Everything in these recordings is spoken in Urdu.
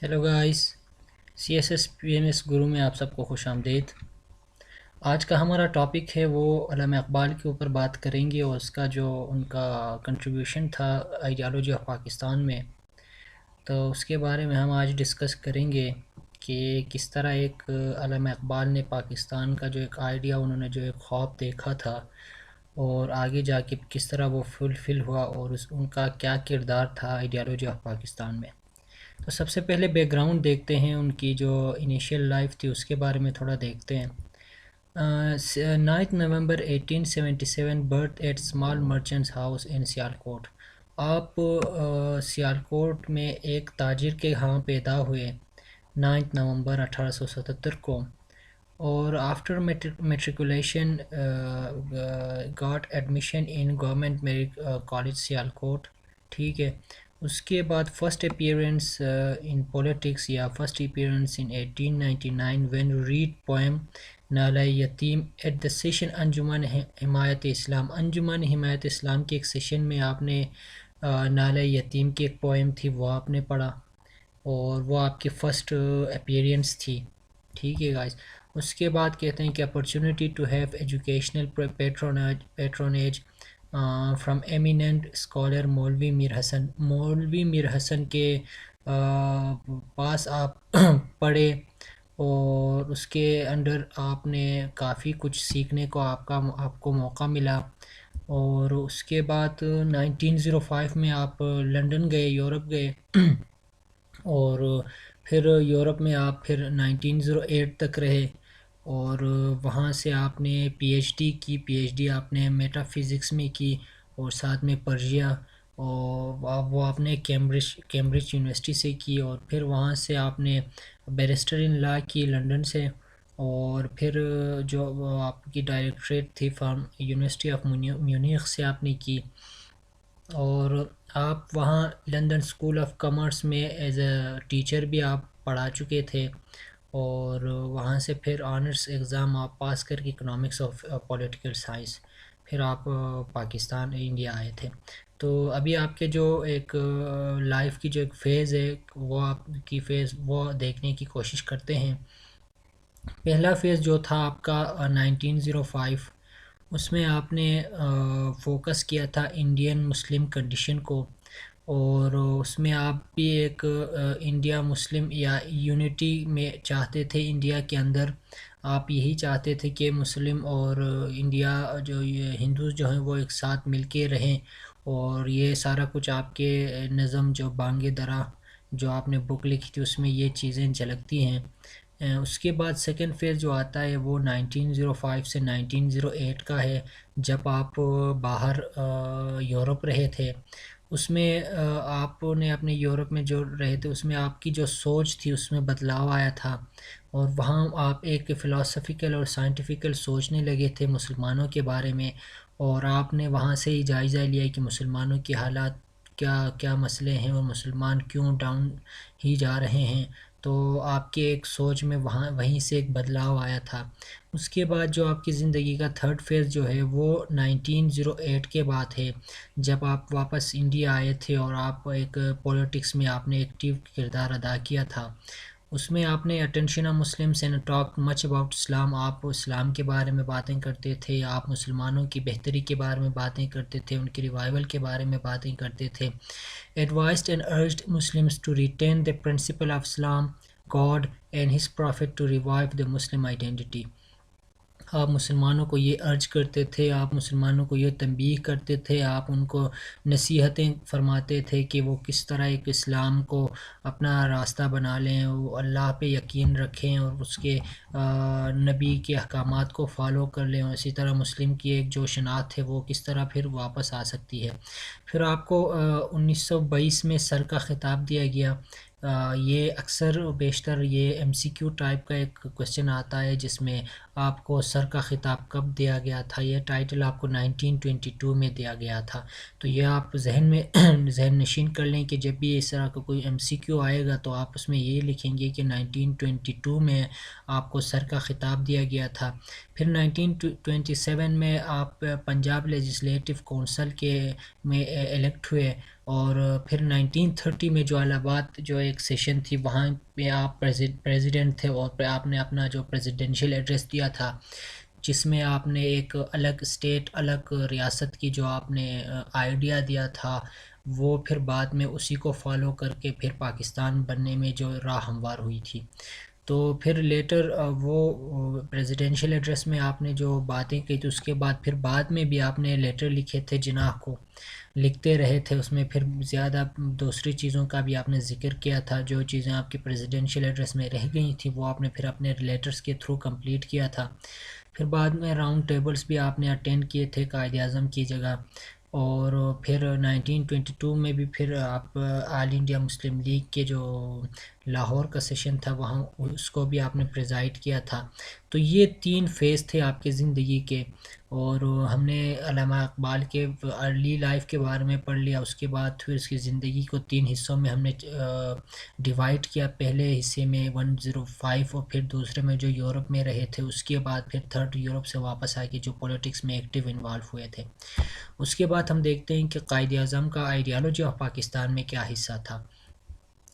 ہیلو گائس، CSS PMS گرو میں آپ سب کو خوش آمدید۔ آج کا ہمارا ٹاپک ہے وہ علامہ اقبال کے اوپر بات کریں گے اور اس کا جو ان کا کنٹریبیوشن تھا آئیڈیالوجی آف پاکستان میں، تو اس کے بارے میں ہم آج ڈسکس کریں گے کہ کس طرح ایک علامہ اقبال نے پاکستان کا جو ایک آئیڈیا، انہوں نے جو ایک خواب دیکھا تھا اور آگے جا کے کس طرح وہ فلفل ہوا اور ان کا کیا کردار تھا آئیڈیالوجی آف پاکستان میں۔ تو سب سے پہلے بیک گراؤنڈ دیکھتے ہیں، ان کی جو انیشیل لائف تھی اس کے بارے میں تھوڑا دیکھتے ہیں۔ 9 November 1877 birth at small merchants house in Sialkot. آپ سیالکوٹ میں ایک تاجر کے ہاں پیدا ہوئے 9 نومبر 1877 کو، اور after matriculation got admission in government merit college Sialkot, ٹھیک ہے۔ اس کے بعد فرسٹ اپیئرنس ان پولیٹکس یا first appearance in 1899 when read poem Nala Yatim at the session انجمن حمایت اسلام۔ انجمن حمایت اسلام کے ایک سیشن میں آپ نے نالہ یتیم کی ایک پوئم تھی وہ آپ نے پڑھا، اور وہ آپ کی فرسٹ اپیئرنس تھی، ٹھیک ہے گائز۔ اس کے بعد کہتے ہیں کہ opportunity to have educational patronage from eminent scholar Maulvi Mir حسن۔ مولوی میر حسن کے پاس آپ پڑھے اور اس کے انڈر آپ نے کافی کچھ سیکھنے کو آپ کو موقع ملا۔ اور اس کے بعد 1905 میں آپ لنڈن گئے، یورپ گئے، اور پھر یورپ میں آپ پھر 1908 تک رہے، اور وہاں سے آپ نے پی ایچ ڈی کی۔ پی ایچ ڈی آپ نے میٹا فزکس میں کی اور ساتھ میں پرشیا، اور وہ آپ نے کیمبرج یونیورسٹی سے کی، اور پھر وہاں سے آپ نے بیرسٹر ان لا کی لنڈن سے، اور پھر جو آپ کی ڈائریکٹریٹ تھی فرام یونیورسٹی آف میونخ سے آپ نے کی، اور آپ وہاں لندن اسکول آف کامرس میں ایز اے ٹیچر بھی آپ پڑھا چکے تھے، اور وہاں سے پھر آنرس ایگزام آپ پاس کر کے اکنامکس آف پولیٹیکل سائنس، پھر آپ پاکستان انڈیا آئے تھے۔ تو ابھی آپ کے جو ایک لائف کی جو ایک فیز ہے وہ آپ کی فیز وہ دیکھنے کی کوشش کرتے ہیں۔ پہلا فیز جو تھا آپ کا 1905، اس میں آپ نے فوکس کیا تھا انڈین مسلم کنڈیشن کو، اور اس میں آپ بھی ایک انڈیا مسلم یا یونٹی میں چاہتے تھے انڈیا کے اندر۔ آپ یہی چاہتے تھے کہ مسلم اور انڈیا جو یہ ہندوز جو ہیں وہ ایک ساتھ مل کے رہیں، اور یہ سارا کچھ آپ کے نظم جو بانگ درا جو آپ نے بک لکھی تھی اس میں یہ چیزیں جھلکتی ہیں۔ اس کے بعد سیکنڈ فیز جو آتا ہے وہ 1905 سے 1908 کا ہے، جب آپ باہر یورپ رہے تھے۔ اس میں آپ نے اپنے یورپ میں جو رہے تھے اس میں آپ کی جو سوچ تھی اس میں بدلاؤ آیا تھا، اور وہاں آپ ایک فلاسفیکل اور سائنٹیفیکل سوچنے لگے تھے مسلمانوں کے بارے میں، اور آپ نے وہاں سے ہی جائزہ لیا کہ مسلمانوں کے حالات کیا کیا مسئلے ہیں اور مسلمان کیوں ڈاؤن ہی جا رہے ہیں۔ تو آپ کے ایک سوچ میں وہیں سے ایک بدلاؤ آیا تھا۔ اس کے بعد جو آپ کی زندگی کا تھرڈ فیز جو ہے وہ 1908 کے بعد ہے، جب آپ واپس انڈیا آئے تھے اور آپ ایک پولیٹکس میں آپ نے ایکٹیو کردار ادا کیا تھا۔ اس میں آپ نے attention of Muslims and talk much about Islam. آپ اسلام کے بارے میں باتیں کرتے تھے، آپ مسلمانوں کی بہتری کے بارے میں باتیں کرتے تھے، ان کی ریوائول کے بارے میں باتیں کرتے تھے۔ Advised and urged Muslims to retain the principle of Islam, God and His Prophet to revive the Muslim identity۔ آپ مسلمانوں کو یہ ارج کرتے تھے، آپ مسلمانوں کو یہ تنبیہ کرتے تھے، آپ ان کو نصیحتیں فرماتے تھے کہ وہ کس طرح ایک اسلام کو اپنا راستہ بنا لیں، وہ اللہ پہ یقین رکھیں اور اس کے نبی کے احکامات کو فالو کر لیں، اور اسی طرح مسلم کی ایک جو شناخت ہے وہ کس طرح پھر واپس آ سکتی ہے۔ پھر آپ کو 1922 میں سر کا خطاب دیا گیا۔ یہ اکثر بیشتر یہ MCQ ٹائپ کا ایک کوشچن آتا ہے جس میں آپ کو سر کا خطاب کب دیا گیا تھا۔ یہ ٹائٹل آپ کو 1922 میں دیا گیا تھا، تو یہ آپ ذہن میں ذہن نشین کر لیں کہ جب بھی اس طرح کا کوئی MCQ آئے گا تو آپ اس میں یہ لکھیں گے کہ 1922 میں آپ کو سر کا خطاب دیا گیا تھا۔ پھر 1927 میں آپ پنجاب لیجسلیٹو کونسل کے میں الیکٹ ہوئے، اور پھر 1930 میں جو الہ آباد جو ایک سیشن تھی وہاں پہ آپ پریزیڈنٹ تھے، اور پہ آپ نے اپنا جو پریزیڈنشیل ایڈریس دیا تھا، جس میں آپ نے ایک الگ اسٹیٹ، الگ ریاست کی جو آپ نے آئیڈیا دیا تھا، وہ پھر بعد میں اسی کو فالو کر کے پھر پاکستان بننے میں جو راہ ہموار ہوئی تھی. تو پھر لیٹر وہ پریزیڈنشیل ایڈریس میں آپ نے جو باتیں کی تھی، اس کے بعد پھر بعد میں بھی آپ نے لیٹر لکھے تھے جناح کو، لکھتے رہے تھے. اس میں پھر زیادہ دوسری چیزوں کا بھی آپ نے ذکر کیا تھا، جو چیزیں آپ کی پریزیڈنشیل ایڈریس میں رہ گئی تھیں وہ آپ نے پھر اپنے لیٹرز کے تھرو کمپلیٹ کیا تھا. پھر بعد میں راؤنڈ ٹیبلز بھی آپ نے اٹینڈ کیے تھے قائد اعظم کی جگہ. اور پھر 1922 میں بھی پھر آپ آل انڈیا مسلم لیگ کے جو لاہور کا سیشن تھا وہاں اس کو بھی آپ نے پریزائڈ کیا تھا. تو یہ 3 فیز تھے آپ کے زندگی کے. اور ہم نے علامہ اقبال کے ارلی لائف کے بارے میں پڑھ لیا، اس کے بعد پھر اس کی زندگی کو 3 حصوں میں ہم نے ڈیوائڈ کیا. پہلے حصے میں 105، اور پھر دوسرے میں جو یورپ میں رہے تھے، اس کے بعد پھر تھرڈ یورپ سے واپس آ کے جو پولیٹکس میں ایکٹیو انوالو ہوئے تھے. اس کے بعد ہم دیکھتے ہیں کہ قائد اعظم کا آئیڈیالوجی آف پاکستان میں کیا حصہ تھا.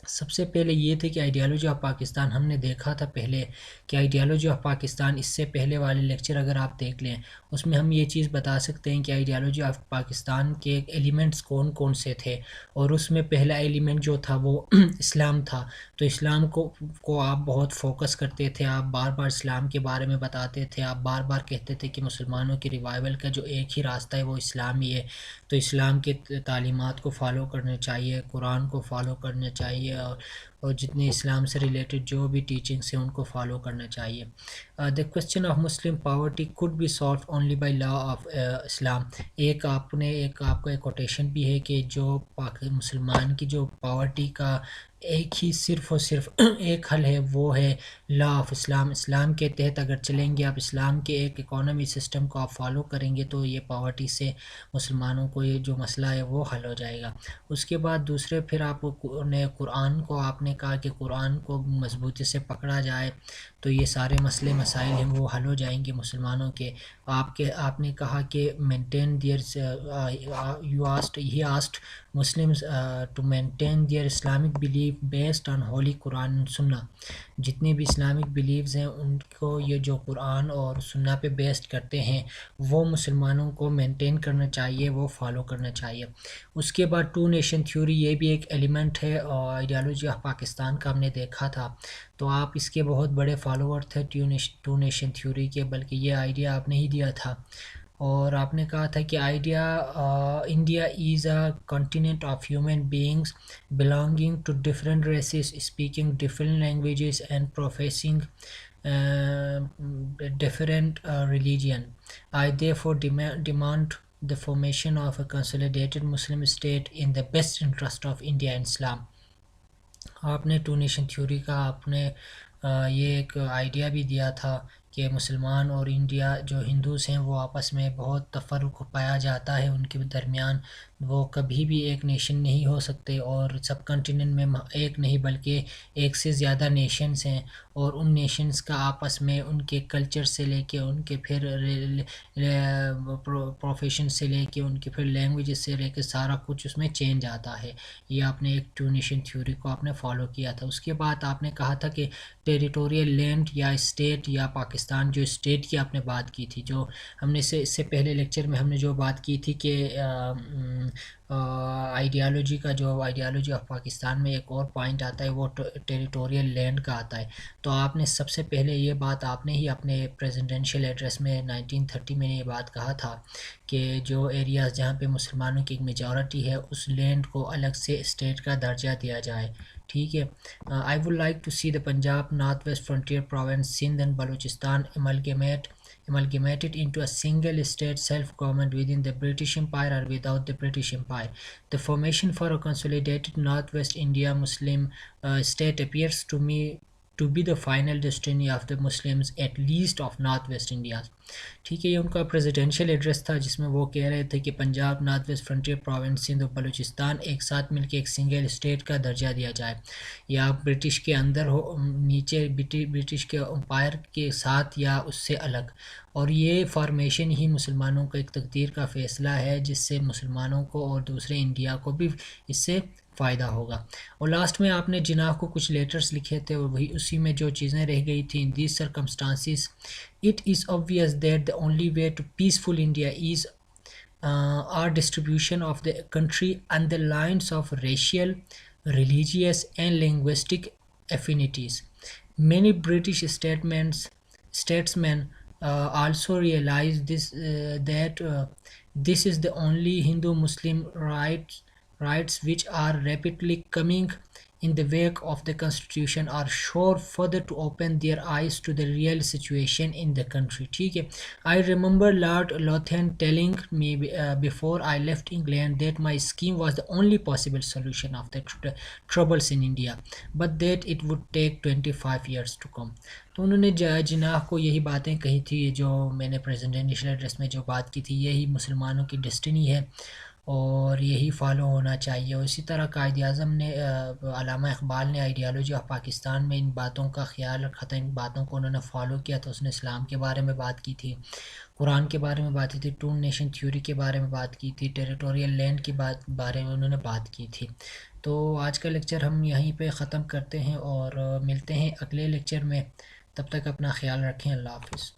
سب سے پہلے یہ تھے کہ آئیڈیالوجی آف پاکستان ہم نے دیکھا تھا پہلے کہ آئیڈیالوجی آف پاکستان، اس سے پہلے والے لیکچر اگر آپ دیکھ لیں اس میں ہم یہ چیز بتا سکتے ہیں کہ آئیڈیالوجی آف پاکستان کے ایلیمنٹس کون کون سے تھے. اور اس میں پہلا ایلیمنٹ جو تھا وہ اسلام تھا. تو اسلام کو آپ بہت فوکس کرتے تھے، آپ بار بار اسلام کے بارے میں بتاتے تھے، آپ بار بار کہتے تھے کہ مسلمانوں کی ریوائول کا جو ایک ہی راستہ ہے وہ اسلام ہی ہے. تو اسلام کے تعلیمات کو فالو کرنے چاہیے، قرآن کو فالو کرنا چاہیے، اور جتنے اسلام سے ریلیٹڈ جو بھی ٹیچنگس ہیں ان کو فالو کرنا چاہیے. The question of Muslim poverty could be solved only by law of Islam. ایک آپ کا ایک کوٹیشن بھی ہے کہ جو مسلمان کی جو پاورٹی کا ایک ہی صرف اور صرف ایک حل ہے، وہ ہے لا آف اسلام. اسلام کے تحت اگر چلیں گے آپ، اسلام کے ایک اکانومی سسٹم کو آپ فالو کریں گے تو یہ پاورٹی سے مسلمانوں کو یہ جو مسئلہ ہے وہ حل ہو جائے گا. اس کے بعد دوسرے پھر آپ نے قرآن کو آپ نے کہا کہ قرآن کو مضبوطی سے پکڑا جائے تو یہ سارے مسئلے مسائل ہیں وہ حل ہو جائیں گے مسلمانوں کے. آپ نے کہا کہ مینٹین دیئر ہی آسٹ Muslims to maintain their Islamic belief based on holy Quran and Sunnah. جتنے بھی اسلامک بلیفز ہیں ان کو یہ جو قرآن اور سنہ پہ بیسڈ کرتے ہیں وہ مسلمانوں کو مینٹین کرنا چاہیے، وہ فالو کرنا چاہیے. اس کے بعد 2 نیشن تھیوری، یہ بھی ایک ایلیمنٹ ہے اور آئیڈیالوجی آف پاکستان کا ہم نے دیکھا تھا. تو آپ اس کے بہت بڑے فالوور تھے 2 نیشن تھیوری کے، بلکہ یہ آئیڈیا آپ نے ہی دیا تھا. اور آپ نے کہا تھا کہ India is a continent of human beings belonging to different races, speaking different languages and professing different religion. I therefore demand the formation of a consolidated Muslim state in the best interest of India and Islam. آپ نے 2 نیشن تھیوری کا آپ نے یہ ایک آئیڈیا بھی دیا تھا کہ مسلمان اور انڈیا جو ہندوز ہیں وہ آپس میں بہت تفرق پایا جاتا ہے ان کے درمیان، وہ کبھی بھی ایک نیشن نہیں ہو سکتے. اور سب کنٹیننٹ میں ایک نہیں بلکہ ایک سے زیادہ نیشنز ہیں، اور ان نیشنز کا آپس میں ان کے کلچر سے لے کے ان کے پھر پروفیشن سے لے کے ان کے پھر لینگویجز سے لے کے سارا کچھ اس میں چینج آتا ہے. یہ آپ نے ایک 2 نیشن تھیوری کو آپ نے فالو کیا تھا. اس کے بعد آپ نے کہا تھا کہ ٹیریٹوریل لینڈ یا اسٹیٹ یا پاکستان، جو اسٹیٹ کی آپ نے بات کی تھی، جو ہم نے اس سے پہلے لیکچر میں ہم نے جو بات کی تھی کہ آئیڈیالوجی آف پاکستان میں ایک اور پوائنٹ آتا ہے وہ ٹیریٹوریل لینڈ کا آتا ہے. تو آپ نے سب سے پہلے یہ بات آپ نے ہی اپنے پریزیڈنشیل ایڈریس میں 1930 میں یہ بات کہا تھا کہ جو ایریاز جہاں پہ مسلمانوں کی ایک میجورٹی ہے اس لینڈ کو الگ سے اسٹیٹ کا درجہ دیا جائے. ٹھیک ہے. I would like to see the Punjab, North West Frontier Province, Sindh and Balochistan amalgamated into a single state self-government within the British Empire or without the British Empire. The formation for a consolidated Northwest India Muslim state appears to me to be the final destiny of the Muslims at least of North West India. ٹھیک ہے، یہ ان کا پریزیڈینشیل ایڈریس تھا جس میں وہ کہہ رہے تھے کہ Punjab, north west frontier province, Sindh اور بلوچستان ایک ساتھ مل کے ایک سنگل اسٹیٹ کا درجہ دیا جائے، یا برٹش کے اندر ہو، نیچے برٹش کے امپائر کے ساتھ یا اس سے الگ. اور یہ فارمیشن ہی مسلمانوں کا ایک تقدیر کا فیصلہ ہے جس سے مسلمانوں کو اور دوسرے انڈیا کو بھی اس سے فائدہ ہوگا. اور لاسٹ میں آپ نے جناح کو کچھ لیٹرز لکھے تھے اور وہی اسی میں جو چیزیں رہ گئی تھیں. In these circumstances it is obvious that the only way to peaceful India is our distribution of the country on the lines of racial, religious and linguistic affinities. Many British statesmen also realized that this is the only Hindu-Muslim rights which are rapidly coming in the wake of the constitution are sure further to open their eyes to the real situation in the country. ٹھیک ہے. I remember Lord Lothian telling me before I left England that my scheme was the only possible solution of the troubles in India, but that it would take 25 years to come. تو انہوں نے جناح کو یہی باتیں کہی تھی جو میں نے پریزیڈینشیل ایڈریس میں جو بات کی تھی، یہی مسلمانوں کی ڈسٹنی ہے اور یہی فالو ہونا چاہیے. اور اسی طرح قائد اعظم نے، علامہ اقبال نے آئیڈیالوجی آف پاکستان میں ان باتوں کا خیال رکھا تھا، ان باتوں کو انہوں نے فالو کیا تھا. اس نے اسلام کے بارے میں بات کی تھی، قرآن کے بارے میں بات کی تھی، ٹو نیشن تھیوری کے بارے میں بات کی تھی، ٹیریٹوریل لینڈ کے بارے میں انہوں نے بات کی تھی. تو آج کا لیکچر ہم یہیں پہ ختم کرتے ہیں اور ملتے ہیں اگلے لیکچر میں. تب تک اپنا خیال رکھیں. اللہ حافظ.